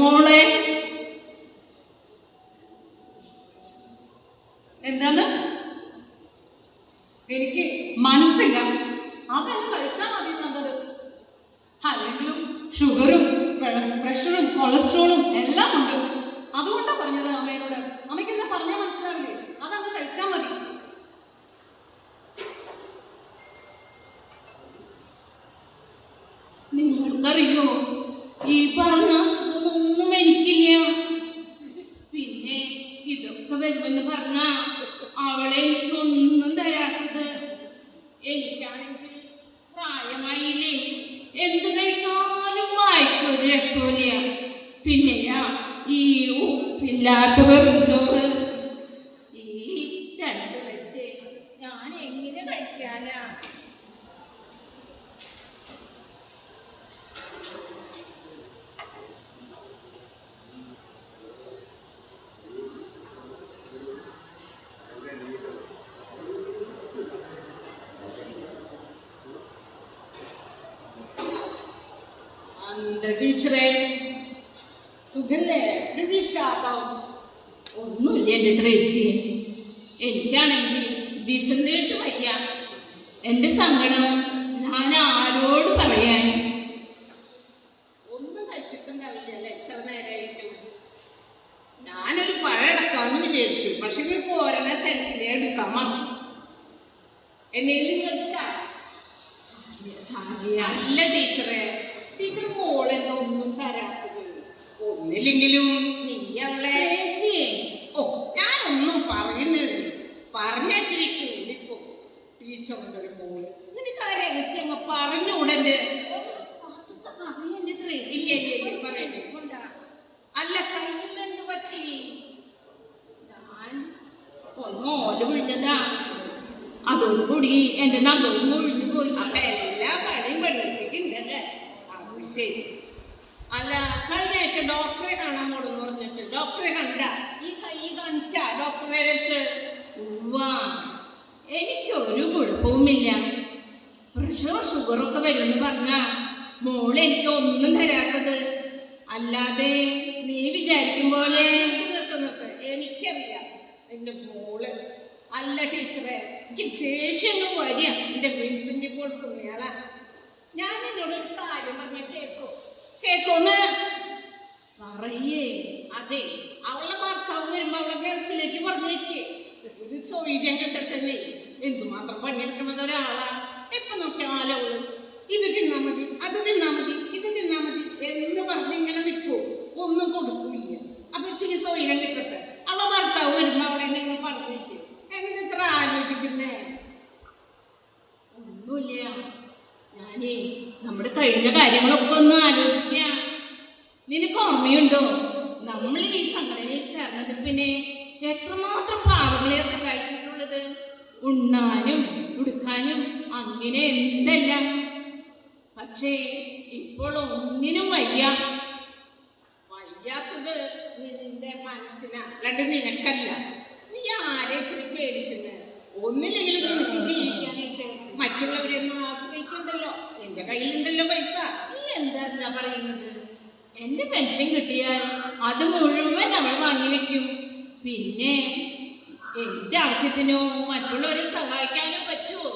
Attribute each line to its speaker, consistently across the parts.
Speaker 1: മോളെ എന്താന്ന് എനിക്ക് മനസ്സില്ല. അതങ്ങ് കഴിച്ചാൽ മതി തന്നത്. അല്ലെങ്കിലും ഷുഗറും പ്രഷറും കൊളസ്ട്രോളും എല്ലാം ഉണ്ട്. അതുകൊണ്ടാ പറഞ്ഞത് അമ്മയോട്. അമ്മയ്ക്ക് എന്താ പറഞ്ഞാൽ മനസ്സിലാവില്ലേ? അതങ്ങ് കഴിച്ചാൽ മതി. നിങ്ങൾക്കറിയോ, ഈ പറഞ്ഞ അസുഖമൊന്നും എനിക്കില്ല. പിന്നെ ഇതൊക്കെ വരുമെന്ന് പറഞ്ഞ അവളെ എനിക്കൊന്നും തരാത്തത്. എനിക്കാണെങ്കിൽ പ്രായമായില്ലേ, എന്ത് കഴിച്ചാലും വായിക്കൊരു രസമില്ല. പിന്നെയാ ഈ ഉപ്പില്ലാത്ത വെറുംചോറ്. ഈ രണ്ട് വെറ്റ് ഞാൻ എങ്ങനെ കഴിക്കാനാ? ടീച്ചറെ സുഖല്ലേ? ഒന്നുമില്ല എൻ്റെ ത്രേസി. എനിക്കാണെങ്കിൽ വിശന്നിട്ട് വയ്യ. എൻ്റെ സങ്കടം ഞാൻ ആരോട് പറയാൻ?
Speaker 2: ഒന്നും കഴിച്ചിട്ടുണ്ടാവില്ലല്ലേ എത്ര നേരമായിട്ടും? ഞാനൊരു പഴം എടുക്കാന്ന് വിചാരിച്ചു, പക്ഷെ ഇപ്പൊ ഓരോ തിരക്കിലെ എടുക്കാൻ വന്നു. എന്തെങ്കിലും കഴിച്ചാ? അല്ല ടീച്ചറെ, ടീച്ചർ മോളെന്താ ഒന്നും തരാത്തത്? ഒന്നില്ലെങ്കിലും നീ അവളെ ഞാനൊന്നും പറയുന്നത് പറഞ്ഞിരി കൂടിപ്പോ. ടീച്ചറിന്റെ ഒരു മോള് നിനക്ക് ആ രഹസ്യം പറഞ്ഞുകൂടല്ലേ? പറയണ്ടേ? അല്ല കയ്യിലെന്ത് പറ്റി?
Speaker 1: ഞാൻ ഒന്നോല് വിഴിഞ്ഞതാ, അതോടുകൂടി എന്റെ നഖവും ഒഴിഞ്ഞു പോയി.
Speaker 2: അപ്പൊ എല്ലാ പണിയും പഠിപ്പിക്കുന്നുണ്ടല്ലേ? അത് ശരി. അല്ല, കഴിഞ്ഞ ആഴ്ച ഡോക്ടറെ കാണാൻ പോണെന്ന് പറഞ്ഞിട്ട് ഡോക്ടറെ കണ്ട? ഈ കൈ കാണിച്ച ഡോക്ടറെ അടുത്ത്?
Speaker 1: എനിക്കൊരു കുഴപ്പവുമില്ല. പ്രഷർ ഷുഗറൊക്കെ വരുമെന്ന് പറഞ്ഞ മോള് എനിക്ക് ഒന്നും തരാത്തത്. അല്ലാതെ നീ വിചാരിക്കും പോലെ.
Speaker 2: നിർത്ത്. എനിക്കറിയാം എന്റെ മോള്. അല്ല ടീച്ചറെ, എനിക്ക് ദേഷ്യം വരിക. എന്റെ വിൻസിന്റെ ഇപ്പോൾ പുണ്യാളാ. ഞാൻ എന്നോടൊരു കാര്യം പറഞ്ഞ കേക്കോന്ന്
Speaker 1: പറയേ?
Speaker 2: അതെ, അവളുടെ ഭർത്താവ് വരുമ്പോ അവളെ ഗൾഫിലേക്ക് പറഞ്ഞേക്ക്. ഒരു സൗകര്യം കിട്ടട്ടെ. എന്തുമാത്രം പണിയെടുക്കുന്നത് ഒരാളാ. എപ്പൊ നോക്കിയാലോ ഇത് തിന്നാ മതി, അത് തിന്നാ മതി, ഇത് തിന്നാ മതി എന്ന് പറഞ്ഞ് ഇങ്ങനെ നിൽക്കൂ. ഒന്നും കൊടുക്കൂല്ല. അപ്പൊ ഇത്തിരി സൗകര്യം കിട്ടട്ടെ. അവളെ ഭർത്താവ് വരുമ്പോ അവളെ എന്നെ പറഞ്ഞേക്ക്. എന്തിത്ര ആലോചിക്കുന്നേ?
Speaker 1: ഒന്നുമില്ല, ഞാനേ നമ്മുടെ കഴിഞ്ഞ കാര്യങ്ങളൊക്കെ ഒന്ന് ആലോചിക്കാം. നിനക്ക് ഓർമ്മയുണ്ടോ, നമ്മൾ ഈ സംഘടനയിൽ ചേർന്നത് പിന്നെ എത്രമാത്രം പാവങ്ങളെ സഹായിച്ചിട്ടുള്ളത്? ഉണ്ണാനും ഉടുക്കാനും അങ്ങനെ എന്തെല്ലാം. പക്ഷേ ഇപ്പോൾ ഒന്നിനും വയ്യാത്തത്
Speaker 2: നിന്റെ മനസ്സിനാ, അല്ലാണ്ട് നിനക്കല്ല. നീ ആരെ ഇത്തിരി പേടിക്കുന്നത്? ഒന്നില്ലെങ്കിലും എനിക്ക് ജീവിക്കാനായിട്ട് മറ്റുള്ളവരെയൊന്നും ആശ്രയിക്കണ്ടല്ലോ. എന്റെ കയ്യിലുണ്ടല്ലോ പൈസ.
Speaker 1: നീ എന്താ പറയുന്നത്? എന്റെ പെൻഷൻ കിട്ടിയാൽ അത് മുഴുവൻ അവൾ വാങ്ങി വെക്കും. പിന്നെ എന്റെ ആവശ്യത്തിനോ മറ്റുള്ളവരെ സഹായിക്കാനോ പറ്റുമോ?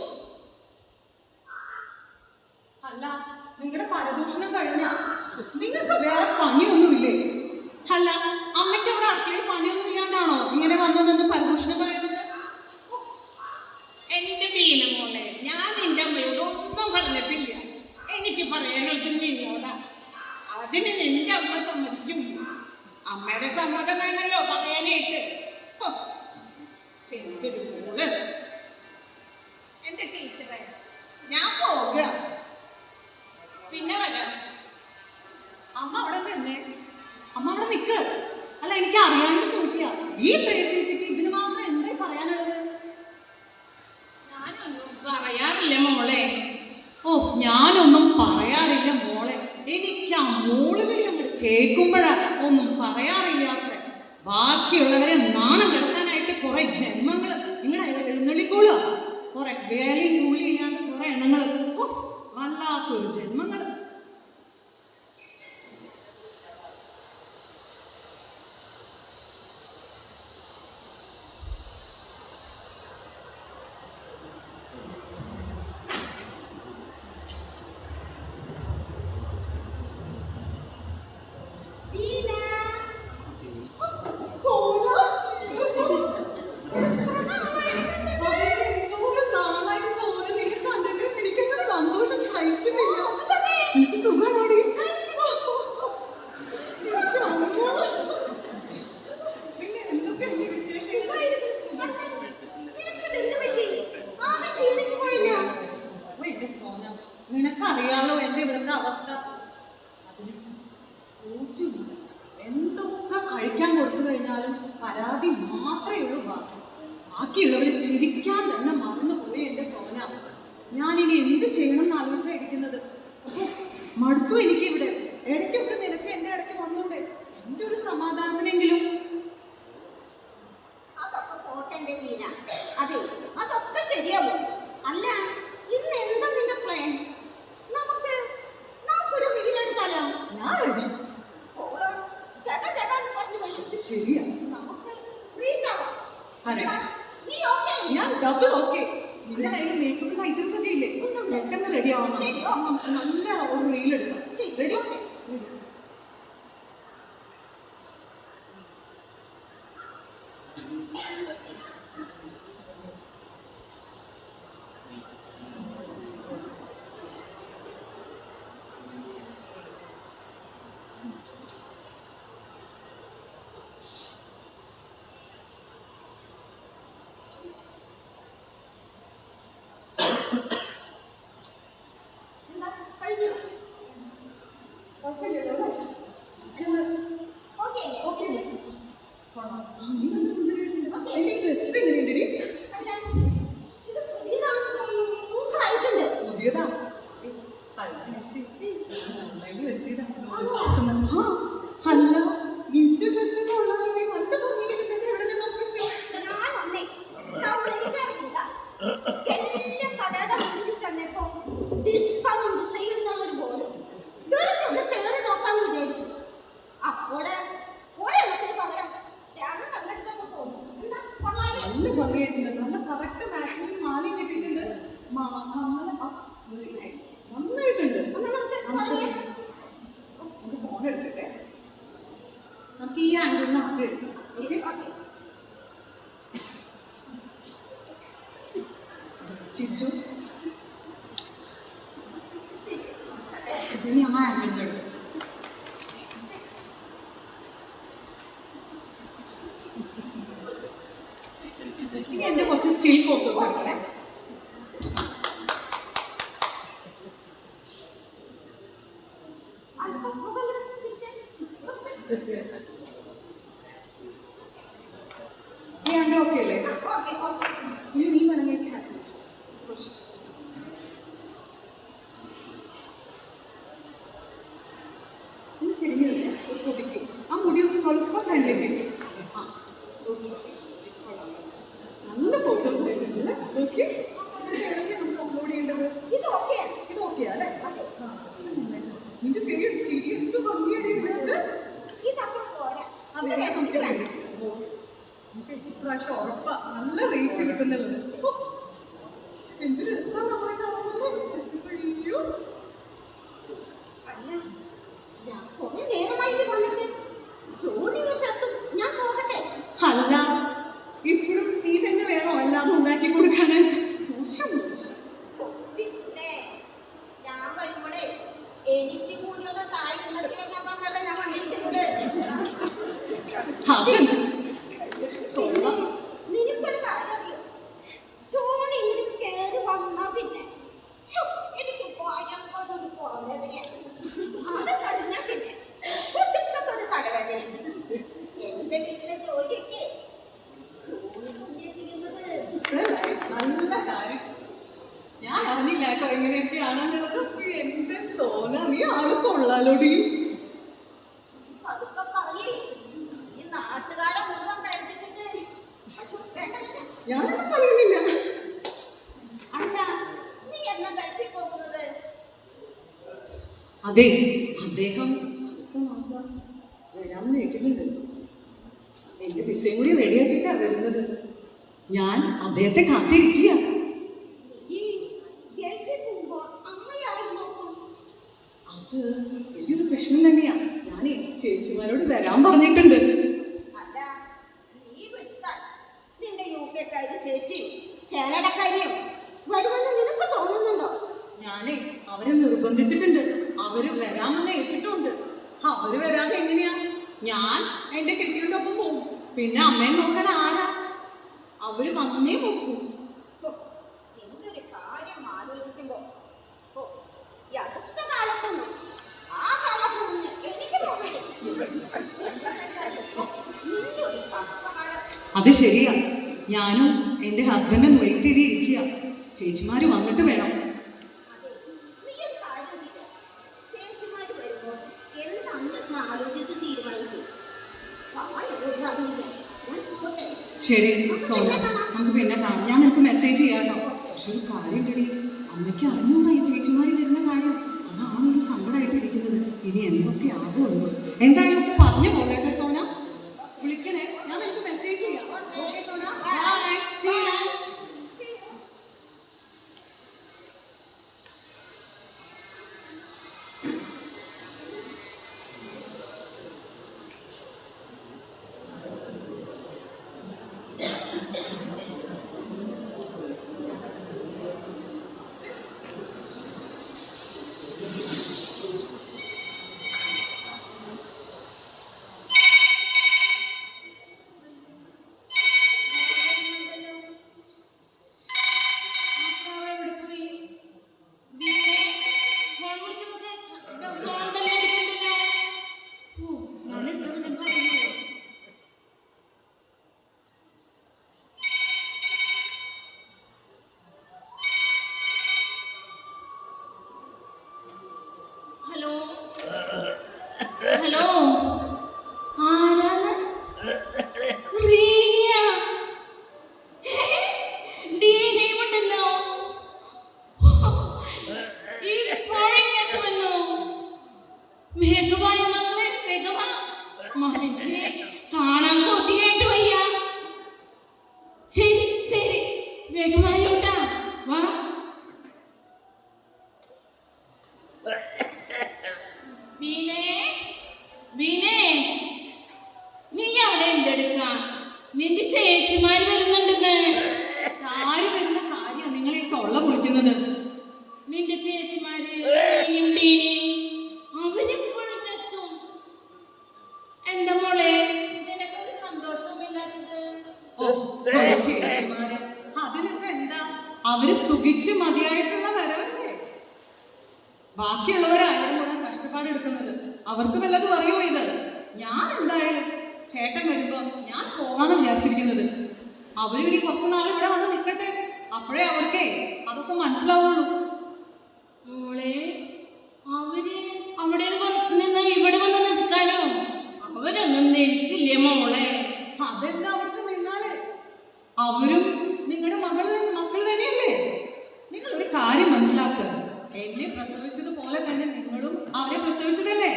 Speaker 3: അല്ല, നിങ്ങളുടെ പരദൂഷണം കഴിഞ്ഞ നിങ്ങൾക്ക് വേറെ പണിയൊന്നുമില്ലേ? അല്ല, അമ്മയ്ക്ക് അവിടെ അടുക്കളയിൽ പണിയൊന്നും ഇല്ലാണ്ടാണോ ഇങ്ങനെ വന്നതെന്ന് പരദൂഷണം പറയുന്നത്?
Speaker 2: എന്റെ മീന മോളെ, ഞാൻ നിന്റെ അമ്മയോട് ഒന്നും പറഞ്ഞിട്ടില്ല. എനിക്ക് പറയാനുള്ളത് നിന്നോടാ. അതിന് നിന്റെ അമ്മ സമ്മതിക്കും. അമ്മയുടെ സമ്മതം വേണല്ലോ പറയാനായിട്ട്. എന്തൊരു മോള്. എന്റെ ടീച്ചറെ, ഞാൻ പോവുക, പിന്നെ വരാം.
Speaker 3: അമ്മ അവിടെ തന്നെ, അമ്മ അവിടെ നിൽക്ക്. അല്ല, എനിക്ക് അറിയാമെന്ന് ചോദിക്കുക, ഈ പ്രേസിക്ക് ഇതിന് മാത്രം എന്തായി പറയാനുള്ളത്?
Speaker 1: ഞാനൊന്നും പറയാറില്ല മോളെ.
Speaker 3: ഞാനൊന്നും പറയാറില്ല മോളെ. എനിക്ക് ആ മോള് വിളി അങ്ങോട്ട്
Speaker 1: കേൾക്കുമ്പോഴാ ഒന്നും പറയാറില്ലാത്ര. ബാക്കിയുള്ളവരെ നാണം കിടത്താനായിട്ട് കുറെ ജന്മങ്ങള് നിങ്ങളുടെ എഴുന്നള്ളിക്കോളുക. കുറെ വേലയും കൂലിയും ഇല്ലാണ്ട് കുറെ എണ്ണങ്ങള്. വല്ലാത്തൊരു ജന്മങ്ങള്. നിനക്കറിയാലോ എന്റെ ഇവിടുത്തെ അവസ്ഥ. എന്തൊക്കെ കഴിക്കാൻ കൊടുത്തു കഴിഞ്ഞാലും പരാതി മാത്രമേ ഉള്ളൂ. ബാക്കിയുള്ളവര് ചിരിക്കാൻ തന്നെ മറന്നുപോയി എന്റെ സോന. ഞാനിനി എന്ത് ചെയ്യണം എന്ന് ആലോചിച്ചായിരിക്കുന്നത്. മടുത്തു എനിക്കിവിടെ. ഇടയ്ക്കൊക്കെ നിനക്ക് എന്റെ ഇടയ്ക്ക് വന്നൂടെ? എന്റെ ഒരു സമാധാനത്തിനെങ്കിലും.
Speaker 4: അതൊക്കെ പോട്ടെ വീണ. അതെ, അതൊക്കെ ശരിയാവും. അല്ല, ഇന്ന് എന്താ നിന്റെ പ്ലാൻ? നമുക്കൊരു വീടെടുത്താലോ?
Speaker 1: ഞാൻ റെഡി. ശരിയാ,
Speaker 4: നമുക്ക് റീച്ച് ആവാം. നീ ഓക്കെ?
Speaker 1: ഞാൻ ഡബിൾ ഓക്കെ. നിങ്ങളുടെ കയ്യിൽ മേക്കപ്പ് ഐറ്റംസ് ഒക്കെ ഇല്ലേ? പെട്ടെന്ന് റെഡി ആവണം. നമുക്ക് നല്ല ഒരു റീൽ എടുക്കാം. റെഡി? അല്ല, എന്റെ ഡ്രസ്സൊക്കെ ഉള്ളതാണെങ്കിൽ നല്ല ഭംഗിയിലുണ്ടെങ്കിൽ എവിടെ നിന്ന് ഒപ്പിച്ചു? നല്ല ഭംഗിയായിട്ടുണ്ട്. നല്ല കറക്റ്റ് മാച്ചിങ് മാലയും കിട്ടിയിട്ടുണ്ട്. നന്നായിട്ടുണ്ട്. നമുക്ക് ഫോൺ എടുക്കട്ടെ. നമുക്ക് ഈ ആംഗിളിന് ആദ്യം എടുക്കാം. ചിരിച്ചു. ഇനി അമ്മ ആംഗിളിൽ എടുക്കും. ഇനി എന്റെ കുറച്ച് സ്റ്റിൽ ഫോട്ടോസ് എടുക്കണേ. നീ എന്റെ ഓക്കെ അല്ലേ? ഇനി നീ വേണമെങ്കിൽ ഹാപ്പി വെച്ചു. ഇനി ചെരിഞ്ഞില്ലേ ഒരു പൊടിക്ക് ആ മുടി ഒന്ന് സ്വല്പം ഫ്രണ്ടിലേക്ക് ഇട്ടു. നല്ല ഫോട്ടോസ് ആയിട്ടുണ്ട്. ഓക്കെ, നമുക്ക് അപ്ലോഡ് ചെയ്യേണ്ടത് ഇത് ഓക്കെ അല്ലേ? നിന്റെ ചെറിയ ചിരി എന്ത് ഭംഗിയാണ് ഇതിനകത്ത്. നമുക്ക് ഇപ്രാവശ്യം ഉറപ്പാ നല്ല റീച്ച് കിട്ടുന്നുള്ളത്. എന്ത് രസമാണ് നമ്മളെ കാണുന്നത്. അയ്യോ, അല്ല ഇപ്പോഴും നീ തന്നെ വേണോ എല്ലാം ഉണ്ടാക്കി കൊടുക്കാനായിട്ട്?
Speaker 4: എനിക്ക് കൂടിയുള്ള ചായ ഉണ്ടാക്കിയാൽ ഞാൻ പറഞ്ഞിട്ട് ഞാൻ വന്നിരിക്കുന്നത്.
Speaker 1: അതന്നെ
Speaker 4: നിനക്കൊരു കാര്യം അറിയോ?
Speaker 3: ഞാനൊന്നും പറയുന്നില്ല.
Speaker 4: അല്ല, നീ എന്നാ ഗൾഫിൽ പോകുന്നത്?
Speaker 3: അതെ, അദ്ദേഹം അടുത്ത മാസം വരാമെന്ന് ഏറ്റിട്ടുണ്ട്. എന്റെ വിസയും കൂടി റെഡിയാക്കിയിട്ടാ വരുന്നത്. ഞാൻ അദ്ദേഹത്തെ കാത്തിരിക്കുക.
Speaker 4: നീ ഗൾഫിൽ പോകുമ്പോ അമ്മയാരും നോക്കും?
Speaker 3: അത് വലിയൊരു പ്രശ്നം തന്നെയാ. ഞാനേ ചേച്ചിമാരോട് വരാൻ പറഞ്ഞിട്ടുണ്ട്.
Speaker 4: അല്ല, നീ വിളിച്ചാൽ നിന്റെ UK-ക്കാരി ചേച്ചി കാനഡക്കാരിയും വരുമെന്ന് നിനക്ക് തോന്നുന്നുണ്ടോ?
Speaker 3: ഞാനേ അവരെ നിർബന്ധിച്ചിട്ടുണ്ട്. അവര് വരാമെന്ന് ഏറ്റിട്ടുണ്ട്. അവര് വരാതെ എങ്ങനെയാ? ഞാൻ എന്റെ കെട്ടിയുടെ ഒപ്പം പോകും. പിന്നെ അമ്മയെ നോക്കാൻ ആരാ? അവര് വന്നേ നോക്കൂ.
Speaker 4: ഓ, നിന്റെ ഒരു കാര്യം ആലോചിക്കുമ്പോ ഈ അടുത്ത കാലത്തൊന്നും ആ കാലത്തൊന്നും എനിക്ക് തോന്നുന്നില്ല. എന്താന്ന് വെച്ചാല് നിന്റെ ഒരു കഷ്ടകാലം.
Speaker 3: അത് ശരിയാ. ഞാനും എന്റെ ഹസ്ബൻഡും വെയിറ്റ് ചെയ്തിരിക്കുക. ചേച്ചിമാര് വന്നിട്ട് വേണം.
Speaker 4: അതെ, നീ ഒരു കാര്യം ചെയ്യാം. ചേച്ചിമാര് വരുമ്പോ എന്താന്ന് വെച്ചാൽ ആലോചിച്ച് തീരുമാനിക്കും. സമയം ഒന്നും അറിയില്ല. ഞാൻ പോട്ടെ.
Speaker 3: ശരി സോന, നമുക്ക് പിന്നെ കാണാം. ഞാൻ നിനക്ക് മെസ്സേജ് ചെയ്യാട്ടോ. പക്ഷെ ഒരു കാര്യം ഉണ്ടെടി, അമ്മയ്ക്ക് അറിഞ്ഞൂടാ ഈ ചേച്ചിമാര് വരുന്ന കാര്യം. അതാണ് ഒരു സങ്കടമായിട്ടിരിക്കുന്നത്. ഇനി എന്തൊക്കെ ആകുമല്ലോ. എന്തായാലും ഒക്കെ പറഞ്ഞു പോകട്ടെ സോന. വിളിക്കണേ, ഞാൻ നിനക്ക് മെസ്സേജ് ചെയ്യാം. Okay Sona, bye, see you.
Speaker 5: Hello hello, ആരാണ്? റീനിയ. ഡീനി ഉണ്ടല്ലോ. ഇപ്പോഴെത്തുമല്ലോ. വേഗമായ മക്കളെ, വേഗമാ. മകനെ കാണാൻ കൊതിയായിട്ട് വയ്യ. ശരി ശരി, വേഗമായോട്ടാ വാ. നീ അവിടെ എന്തെടുക്കാ? നിന്റെ ചേച്ചിമാര് വരുന്നുണ്ടെന്ന്.
Speaker 3: ആര് വരുന്ന കാര്യ നിങ്ങൾ ഈ തൊള്ള പൊളിക്കുന്നത്?
Speaker 5: നിന്റെ ചേച്ചിമാര് അവരെപ്പോഴെത്തും? എന്താ മോളെ, നിനക്കൊരു സന്തോഷമില്ലാത്തത്?
Speaker 3: ഓ, ചേച്ചിമാര് അതിനിപ്പോ എന്താ? അവര് സുഖിച്ച് മതിയായിട്ടുള്ള വരവല്ലേ. ബാക്കിയുള്ളവരാണ് മുഴുവൻ കഷ്ടപ്പാടെടുക്കുന്നത്. അവർക്ക് വല്ലതും അറിയോ ഇത്? ഞാൻ എന്തായാലും ചേട്ടൻ വരുമ്പോ ഞാൻ പോകാന്ന് വിചാരിച്ചിരിക്കുന്നത്. അവരും ഇനി കുറച്ചു നാൾ ഇവിടെ വന്ന് നിൽക്കട്ടെ. അപ്പോഴേ അവർക്കേ അതൊക്കെ മനസ്സിലാവുള്ളൂ.
Speaker 5: മോളെ, അവര് അവിടെ നിന്ന് ഇവിടെ വന്ന് നിൽക്കാനോ? അവരൊന്നും നിൽക്കില്ലേ മോളെ.
Speaker 3: അതെന്താ അവർക്ക് നിന്നാല്? അവരും നിങ്ങളുടെ മക്കൾ തന്നെയല്ലേ. നിങ്ങൾ ഒരു കാര്യം മനസ്സിലാക്കുക. എന്നെ പ്രസവിച്ചതുപോലെ തന്നെ നിങ്ങളും അവരെ പ്രസവിച്ചതല്ലേ.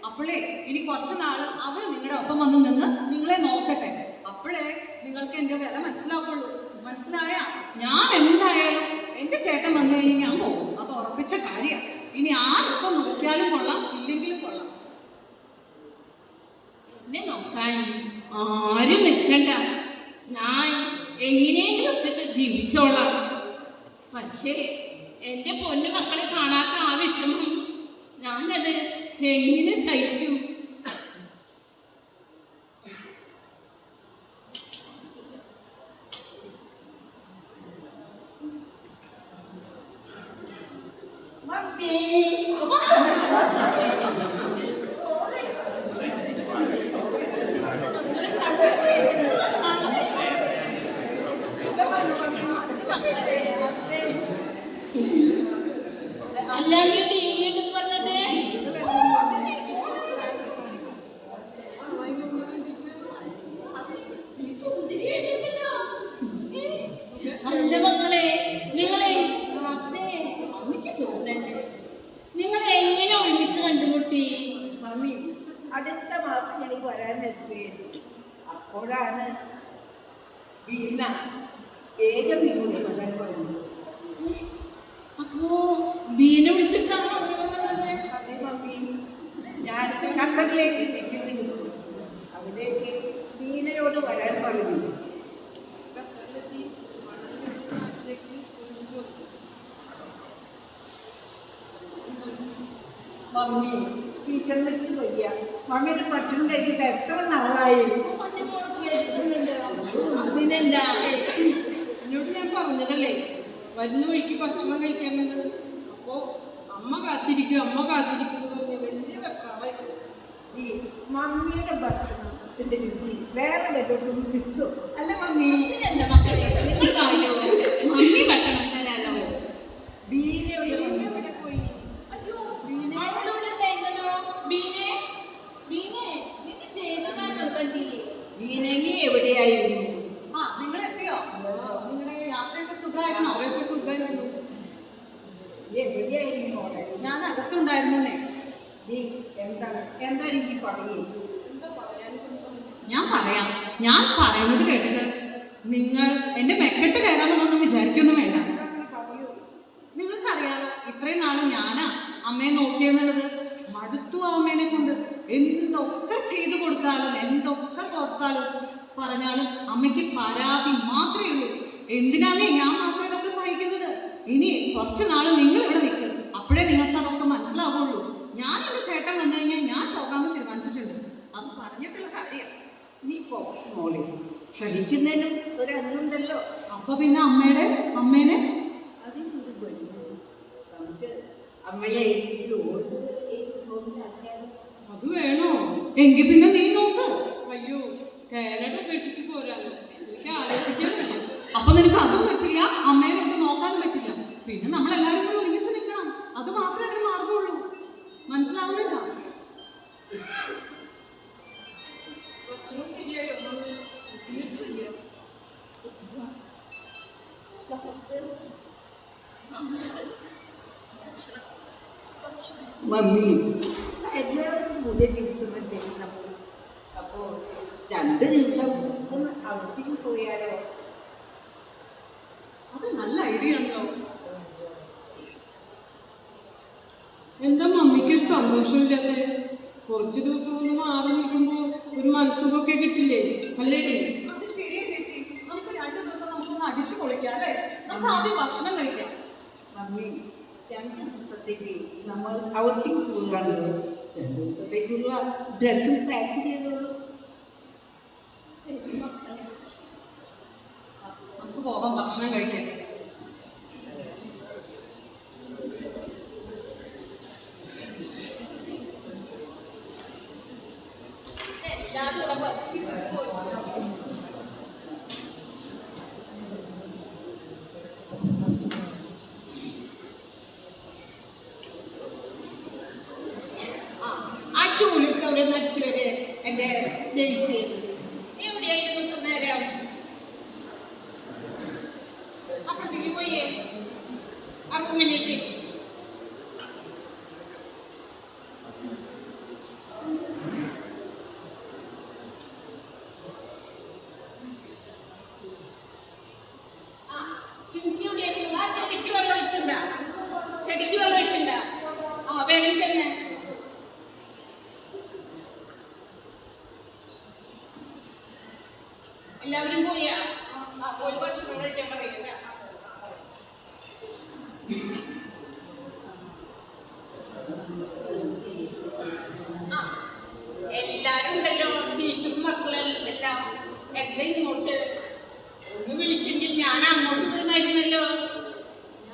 Speaker 3: അപ്പോഴേ ഇനി കുറച്ചു നാള് അവര് നിങ്ങളുടെ ഒപ്പം വന്ന് നിന്ന് നിങ്ങളെ നോക്കട്ടെ. അപ്പോഴേ നിങ്ങൾക്ക് എന്റെ വില മനസ്സിലാവുള്ളൂ. മനസ്സിലായ? ഞാൻ എന്തായാലും എന്റെ ചേട്ടൻ വന്നു കഴിഞ്ഞാൽ ഞാൻ പോകും. അത് ഉറപ്പിച്ച കാര്യമാണ്. ഇനി ആരൊക്കെ നോക്കിയാലും കൊള്ളാം, ഇല്ലെങ്കിലും കൊള്ളാം.
Speaker 5: എന്നെ നോക്കാൻ ആരും നിൽക്കണ്ട. ഞാൻ എങ്ങനെയെങ്കിലും ഒക്കെ ജീവിച്ചോളാം. പക്ഷേ എന്റെ പൊന്നു മക്കളെ കാണാത്ത ആ വിഷമം ഞാനത് എങ്ങനെ സഹിക്കും? അല്ലാണ്ട് പറഞ്ഞിട്ട്
Speaker 2: ഭാഗത്ത് ഞാൻ വരാൻ നിൽക്കുകയായിരുന്നു. അപ്പോഴാണ് വീണ വേഗം ഇങ്ങോട്ട് വരാൻ പറഞ്ഞത്.
Speaker 5: അപ്പോ ബീനെ വിളിച്ചിട്ടാണോ നിങ്ങൾ വന്നത്?
Speaker 2: അതേ മമ്മി, ഞാൻ ഖത്തറിലേക്ക് ടിക്കറ്റ് എടുത്തു. അവിടേക്ക് വീണയോട് വരാൻ പറഞ്ഞു. മമ്മി വിശന്നിട്ട് വയ്യ. മമ്മിയുടെ ഭക്ഷണം കഴിച്ചിട്ട് എത്ര നാളായി.
Speaker 5: അതിനെന്താ
Speaker 3: എന്നോട് ഞാൻ പറഞ്ഞതല്ലേ വരുന്ന വഴിക്ക് ഭക്ഷണം കഴിക്കാമെന്നത്. അപ്പോ അമ്മ കാത്തിരിക്കും എന്ന് പറഞ്ഞ വലിയ വെപ്രാളായി.
Speaker 2: ഈ മമ്മിയുടെ ഭക്ഷണത്തിന്റെ രുചി വേറെ വല്ലതും കിട്ടും അല്ല മമ്മി?
Speaker 5: അതിനെന്താ മക്കളെ, നിങ്ങൾക്കായോ മമ്മി ഭക്ഷണം തരാലോ.
Speaker 2: വീണയുടെ മമ്മി
Speaker 3: എവിടെ പോയി?
Speaker 5: അയ്യോ, അവളിവിടെ ഉണ്ടായിരുന്നല്ലോ. ബീനെ ബീനെ നിന്റെ ചേച്ചിക്കാരനോ കണ്ടില്ലേ?
Speaker 2: വീണങ്ങി എവിടെയായിരുന്നു?
Speaker 1: ആ നിങ്ങൾ എത്തിയോ? നിങ്ങളുടെ യാത്രയൊക്കെ സുഖമായിരുന്നോ?
Speaker 3: അവരൊക്കെ സുഖമായിരുന്നു.
Speaker 2: എവിടെയായിരുന്നു മോളെ?
Speaker 1: ഞാൻ അകത്തുണ്ടായിരുന്നേ.
Speaker 2: നീ എന്താണ് ഈ പറയുന്നത്?
Speaker 1: ഞാൻ പറയാം. ഞാൻ പറയുന്നത് കേട്ടിട്ട് നിങ്ങൾ എന്റെ മെക്കെട്ട് കയറാമെന്നൊന്നും വിചാരിക്കൊന്നും വേണ്ട.
Speaker 2: പറയൂ.
Speaker 1: നിങ്ങൾക്കറിയാലോ ഇത്രയും നാളും ഞാനാ അമ്മയെ നോക്കിയെന്നുള്ളത്. മടുത്തു അമ്മേനെ കൊണ്ട്. എന്തൊക്കെ ചെയ്തു കൊടുത്താലും എന്തൊക്കെ തോർത്താലും പറഞ്ഞാലും അമ്മയ്ക്ക് പരാതി മാത്രമേ ഉള്ളൂ. എന്തിനാന്നേ ഞാൻ മാത്രം ഇതൊക്കെ സഹിക്കുന്നത്? ഇനി കുറച്ച് നാള് നിങ്ങൾ ഇവിടെ നിൽക്ക്. അപ്പോഴേ നിങ്ങൾക്ക് അതൊക്കെ മനസ്സിലാവുള്ളൂ. ഞാൻ എന്റെ ചേട്ടൻ വന്നു കഴിഞ്ഞാൽ ഞാൻ പോകാമെന്ന് തീരുമാനിച്ചിട്ടുണ്ട്. അത് പറഞ്ഞിട്ടുള്ള കാര്യം.
Speaker 2: നീ പോ മോളെ. സഹിക്കുന്നതിനും ഒരന്നുണ്ടല്ലോ.
Speaker 1: അപ്പൊ പിന്നെ അമ്മേനെ
Speaker 2: അതിനൊരു വഴി. നമുക്ക് അമ്മയെ ഓർത്ത്
Speaker 3: അത് വേണോ?
Speaker 1: എങ്കിൽ പിന്നെ നീ നോക്ക്.
Speaker 3: അയ്യോ, കാനഡ ഉപേക്ഷിച്ച് പോരാല്ലോ. എനിക്ക് ആലോചിക്കാൻ വയ്യ.
Speaker 1: അപ്പൊ നിനക്ക് അതും പറ്റില്ല, അമ്മേനെ ഒട്ട് നോക്കാനും പറ്റില്ല. പിന്നെ നമ്മളെല്ലാരും കൂടി ഒരുമിച്ച് നിൽക്കണം. അത് മാത്രമേ അതിന് മാർഗമുള്ളൂ. മനസ്സിലാവുന്നുണ്ടോ?
Speaker 3: ഭക്ഷണം ശരിയായോ? വിശന്നിട്ടില്ല.
Speaker 2: മമ്മി എല്ലാവർക്കും പുതിയ ദിവസം തരുന്നപ്പോൾ അപ്പോൾ 2 ദിവസം ഒന്ന് അകത്തേക്ക് പോയാലോ?
Speaker 1: അത് നല്ല ഐഡിയ ആണല്ലോ.
Speaker 3: എന്താ മമ്മിക്കൊരു സന്തോഷമില്ലാതെ? കുറച്ച് ദിവസം ഒന്ന് മാറി നിൽക്കുമ്പോ ഒരു മനസ്സുഖമൊക്കെ കിട്ടില്ലേ? അല്ലേ?
Speaker 1: അത് ശരിയാ ചേച്ചി. നമുക്ക് 2 ദിവസം നമുക്കൊന്ന് അടിച്ചു പൊളിക്കാം അല്ലേ? നമുക്ക് ആദ്യം ഭക്ഷണം കഴിക്കാം.
Speaker 2: മമ്മി 2 ദിവസത്തേക്ക് നമ്മൾ ഔട്ടിങ് പോകാണല്ലോ. 2 ദിവസത്തേക്കുള്ള ഡ്രസ്സും പാക്ക് ചെയ്തോളൂ.
Speaker 5: ശരി മക്കളെ.
Speaker 1: നമുക്ക് പോകാം ഭക്ഷണം കഴിക്കാൻ.
Speaker 5: എല്ലാവരും ഇവിടെ
Speaker 2: ആ ചൂലെടുത്ത് അവിടെ നടിച്ചു വരെ എൻ്റെ ലേസ് എവിടെയായിരുന്നു നേരം? അപ്പുറത്തേക്ക് പോയേ ആ റൂമിലേക്ക്. ചെടിക്ക് വെള്ളം ഒഴിച്ചിട്ടുണ്ടാ? ചെടിക്ക് വെള്ളം ഒഴിച്ചിട്ടുണ്ടാ? ആ വേഗം ചെന്നേ. എല്ലാവരും പോയാ? പോയി ഭക്ഷണം കഴിക്കാൻ പറയില്ല. എല്ലാരും ഉണ്ടല്ലോ, ടീച്ചറും മക്കളും എല്ലാം. എന്താ ഇങ്ങോട്ട് ഒന്ന് വിളിച്ചെങ്കിൽ ഞാൻ അങ്ങോട്ട് വരുമായിരുന്നല്ലോ.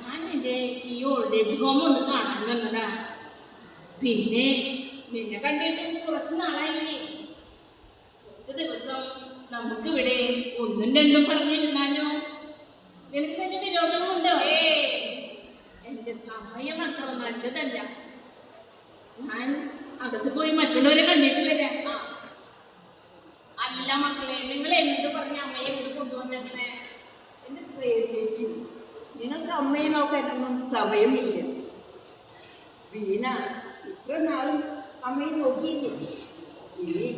Speaker 5: ഞാൻ എൻ്റെ ഈ ഓൾഡ് ഏജ് ഹോം ഒന്ന് കാണാൻ വന്നതാ. പിന്നെ നിന്നെ കണ്ടിട്ട് കുറച്ച് നാളായില്ലേ? കുറച്ച് ദിവസം നമുക്കിവിടെ 1ഉം 2ഉം പറഞ്ഞിരുന്നാലോ? നിനക്ക് വലിയ വിരോധമുണ്ടോ? എൻ്റെ സമയം അത്ര നല്ലതല്ല. ഞാൻ അകത്ത് പോയി മറ്റുള്ളവരെ കണ്ടിട്ട് വരാം.
Speaker 2: അല്ല മക്കളെ, നിങ്ങൾ എന്ത് പറഞ്ഞ അമ്മയെ ഇവിടെ കൊണ്ടുവന്നേ? എന്റെ ചേച്ചി, നിങ്ങൾക്ക് അമ്മയെ നോക്കാനൊന്നും സമയമില്ല. വീണ ഇത്ര നാളും അമ്മയെ നോക്കിയില്ലേ? ഇനി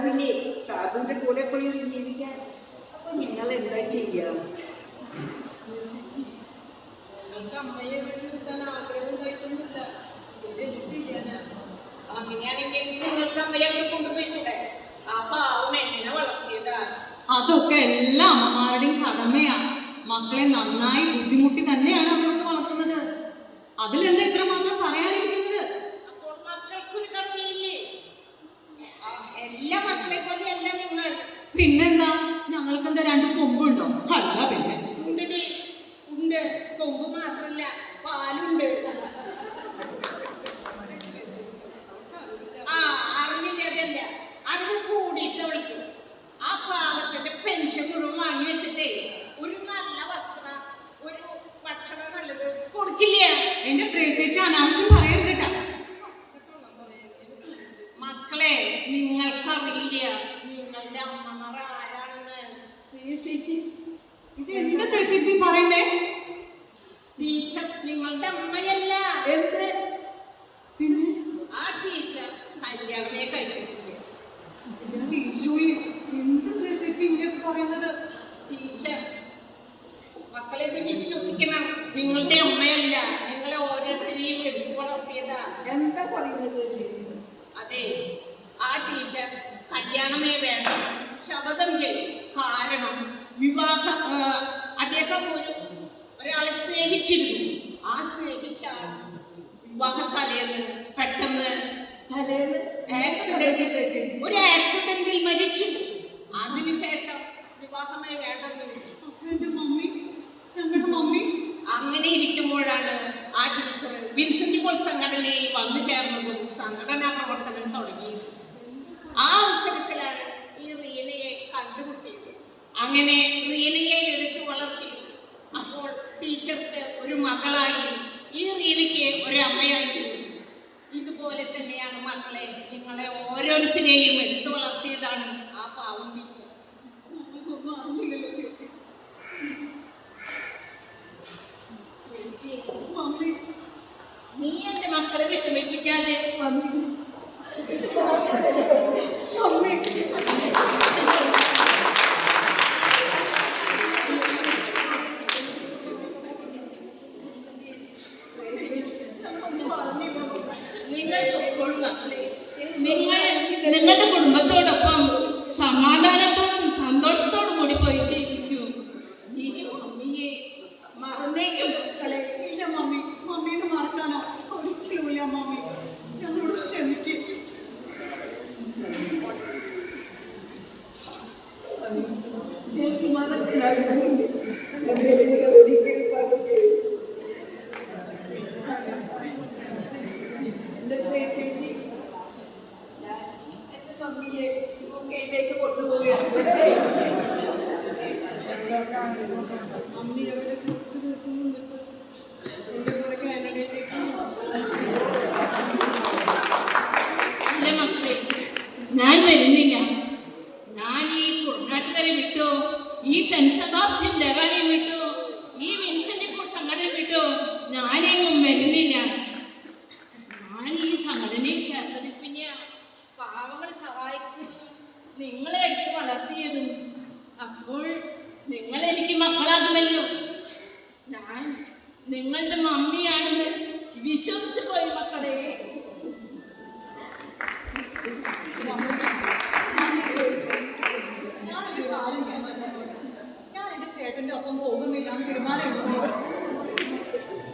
Speaker 6: പിന്നെ സാധുവിന്റെ കൂടെ പോയി ജീവിക്കാൻ. അപ്പൊ നിങ്ങൾ എന്താ ചെയ്യാ?
Speaker 2: അങ്ങനെയാണെങ്കിൽ നിങ്ങൾക്ക് അമ്മയെ കൊണ്ടുപോയിക്കൂടെ? ആ പാവം എന്നെ വളർത്തിയതാ.
Speaker 3: അതൊക്കെ എല്ലാ അമ്മമാരുടെയും കടമയാ. മക്കളെ നന്നായി ബുദ്ധിമുട്ടി തന്നെയാണ് അവരൊക്കെ വളർത്തുന്നത്. അതിലെന്താ ഇത്രമാത്രം പറയാനിരിക്കുന്നത്?
Speaker 2: അപ്പോൾ മക്കൾക്കൊരു കടമയില്ലേ? എല്ലാ മക്കളെ പോലെയല്ല നിങ്ങൾ.
Speaker 3: പിന്നെന്താ, ഞങ്ങൾക്കെന്താ രണ്ട് കൊമ്പുണ്ടോ? അല്ല പിന്നെ.
Speaker 2: ഉണ്ടടി, ഉണ്ട്. കൊമ്പ് മാത്രല്ല, പാലുണ്ട്. അറിഞ്ഞില്ല, അതല്ല, അറിവ് കൂടിയിട്ട് അവൾക്ക് ആ പാവത്തിന്റെ പെൻഷൻ മുഴുവൻ വാങ്ങി വെച്ചിട്ടേ ഒരു നല്ല വസ്ത്രം, ഒരു ഭക്ഷണം നല്ലത് കൊടുക്കില്ല.
Speaker 3: എന്റെ ത്രേസ്യച്ചി അനാവശ്യം പറയരുത് കേട്ടാ.
Speaker 2: മക്കളെ, നിങ്ങൾക്കറിയില്ല നിങ്ങളുടെ അമ്മമാർ ആരാണെന്ന്.
Speaker 3: ഇത് എന്താ ത്രേസ്യച്ചി പറയുന്നേ?
Speaker 2: ടീച്ചർ നിങ്ങളുടെ അമ്മയല്ല.
Speaker 6: എന്ത്?
Speaker 3: പിന്നെ
Speaker 2: ആ ടീച്ചർ കല്യാണമേ കഴിച്ചിട്ടില്ല.
Speaker 3: ഈശോയെ, എന്ത് ത്രേസ്യച്ചി ഇങ്ങനെയൊക്കെ പറയുന്നത്?
Speaker 2: ടീച്ചർ, മക്കളെ ഇത് വിശ്വസിക്കണം. നിങ്ങളുടെ അമ്മയല്ല, നിങ്ങളെ ഓരോരുത്തരെയും എടുത്തു വളർത്തിയതാ.
Speaker 6: എന്താ പറയുന്നത് ചേച്ചി?
Speaker 2: അതെ, ആ ടീച്ചർ കല്യാണമേ വേണ്ട ശപഥം ചെയ്യും. കാരണം അദ്ദേഹം ഒരാളെ സ്നേഹിച്ചിരുന്നു. ആ സ്നേഹിച്ച വിവാഹ തലേന്ന് പെട്ടെന്ന് ഒരു ആക്സിഡന്റിൽ മരിച്ചു. അതിനുശേഷം വിവാഹമേ വേണ്ടെന്ന് വിളിച്ചു.
Speaker 3: എന്റെ മമ്മി, ഞങ്ങളുടെ മമ്മി.
Speaker 2: അങ്ങനെ ഇരിക്കുമ്പോഴാണ് ആ ടീച്ചർ വിൻസെന്റ് പോൾ സംഘടനയിൽ വന്നു ചേർന്നതും സംഘടനാ പ്രവർത്തനം തുടങ്ങിയത്. ആ അവസരത്തിലാണ് ഈ റീനയെ കണ്ടുമുട്ടിയത്. അങ്ങനെ റീനയെ എടുത്തു വളർത്തിയത്. അപ്പോൾ ടീച്ചർക്ക് ഒരു മകളായി, ഈ റീനയ്ക്ക് ഒരു അമ്മയായിരുന്നു. ഇതുപോലെ തന്നെയാണ് മക്കളെ, നിങ്ങളെ ഓരോരുത്തരെയും എടുത്തു വളർത്തിയതാണ് ആ പാവം ടീച്ചർ.
Speaker 3: ഒന്നും അറിഞ്ഞില്ലല്ലോ ചേച്ചി. മമ്മി,
Speaker 5: നീ എന്റെ മക്കളെ വിഷമിപ്പിക്കാതെ.
Speaker 3: മമ്മി.
Speaker 5: നിങ്ങൾ ഇപ്പോൾ മക്കളെ, നിങ്ങളുടെ കുടുംബത്തോടൊപ്പം സമാധാനത്തോടും സന്തോഷത്തോടും കൂടി പോയി ജീവിക്കൂ. ഈ മമ്മിയെ മറന്നേക്കും മക്കളെ.
Speaker 3: ഇല്ല മമ്മി, മമ്മീനെ മറക്കാനോ ഒരിക്കലുമില്ല മമ്മി. ഞങ്ങളോട് ക്ഷമിക്കും.
Speaker 6: എനിക്ക് മനസ്സിലാകുന്നുണ്ട്. ഒരിക്കലും പറഞ്ഞേ. എന്താ ചേച്ചി, ഞാൻ എന്റെ മമ്മിയെ യുകെയിലേക്ക് കൊണ്ടുപോവുകയാണ്.
Speaker 3: മമ്മി അവിടെ കുറച്ച് ദിവസം നിന്നിട്ട് എന്റെ കൂടെ കാനഡയിലേക്ക്.
Speaker 5: അല്ല മക്കളെ, ഞാൻ വരുന്നില്ല. ഞാൻ ഈ കുറുനാട്ടുകാരെ വിട്ടോ, ഈ സെന്റ് സെബാസ്റ്റ്യൻ ദേവാലയം വിട്ടോ, ഈ വിൻസെന്റ് പോൾ സംഘടന വിട്ടോ ഞാനെങ്ങും വരുന്നില്ല. ഞാൻ ഈ സംഘടനയിൽ ചേർന്നത് പിന്നെയാണ് പാവങ്ങളെ സഹായിച്ചതും നിങ്ങളെ എടുത്ത് വളർത്തിയതും. അപ്പോൾ നിങ്ങൾ എനിക്ക് മക്കളാകുമല്ലോ. ഞാൻ നിങ്ങളുടെ മമ്മിയാണെന്ന് വിശ്വസിച്ചു പോയി മക്കളെ.
Speaker 3: ഞാനൊരു കാര്യം തീരുമാനിച്ചിട്ടുണ്ട്. ഞാൻ എന്റെ ചേട്ടന്റെ ഒപ്പം പോകുന്നില്ല എന്ന് തീരുമാനമെടുക്കുന്നു.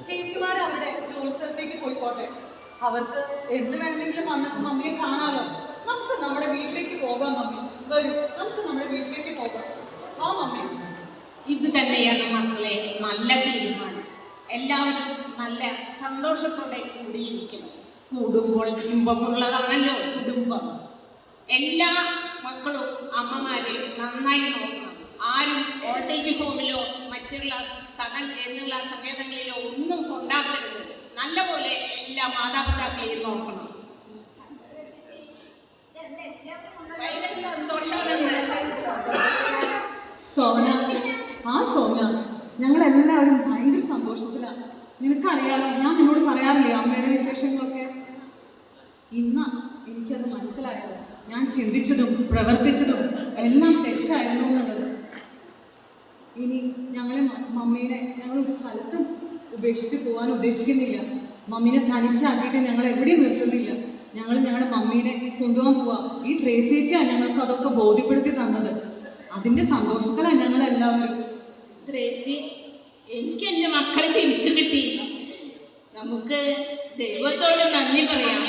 Speaker 3: ചേച്ചിമാർ അവിടെ ജോലി സ്ഥലത്തേക്ക് പോയിക്കോട്ടെ. അവർക്ക് എന്ത് വേണമെങ്കിലും വന്നിട്ട് മമ്മിയെ കാണാലോ. നമുക്ക് നമ്മുടെ വീട്ടിലേക്ക് പോകാം മമ്മി. വരൂ, നമുക്ക് നമ്മുടെ വീട്ടിലേക്ക് പോകാം. ആ മമ്മി.
Speaker 2: ഇത് തന്നെയാണ് മക്കളെ നല്ല തീരുമാനം. എല്ലാവരും നല്ല സന്തോഷത്തോടെ കൂടിയിരിക്കണം. കൂടുമ്പോൾ ഇമ്പമുള്ളതാണല്ലോ കുടുംബം. എല്ലാ മക്കളും അമ്മമാരെ നന്നായി നോക്കണം. ആരും ഓൾഡ് ഏജ് ഹോമിലോ മറ്റുള്ള തണൽ എന്നുള്ള സങ്കേതങ്ങളിലോ ഒന്നും കൊണ്ടാക്കരുത്. നല്ലപോലെ എല്ലാ മാതാപിതാക്കളെയും നോക്കണം. ഭയങ്കര സന്തോഷമാണ്.
Speaker 3: സോന, ആ സോന, ഞങ്ങളെല്ലാവരും ഭയങ്കര സന്തോഷത്തിലാണ്. നിനക്കറിയാലോ, ഞാൻ നിന്നോട് പറയാറില്ലേ അമ്മയുടെ വിശേഷങ്ങളൊക്കെ. ഇന്നാ എനിക്കത് മനസ്സിലായത്. ഞാൻ ചിന്തിച്ചതും പ്രവർത്തിച്ചതും എല്ലാം തെറ്റായിരുന്നു എന്നുള്ളത്. ഇനി മമ്മീനെ ഞങ്ങൾ ഒരു സ്ഥലത്തും ഉപേക്ഷിച്ച് പോകാൻ ഉദ്ദേശിക്കുന്നില്ല. മമ്മീനെ തനിച്ചാക്കിയിട്ട് ഞങ്ങൾ എവിടെയും നിർത്തുന്നില്ല. ഞങ്ങളുടെ മമ്മീനെ കൊണ്ടുപോകാൻ പോവാ. ഈ ത്രേസ്യേച്ചിയാണ് ഞങ്ങൾക്ക് അതൊക്കെ ബോധ്യപ്പെടുത്തി തന്നത്. അതിന്റെ സന്തോഷത്തിലാണ് ഞങ്ങൾ എല്ലാവരും.
Speaker 5: ത്രേസി, എനിക്ക് എൻ്റെ മക്കളെ തിരിച്ചു കിട്ടി. നമുക്ക് ദൈവത്തോട് നന്ദി പറയാം.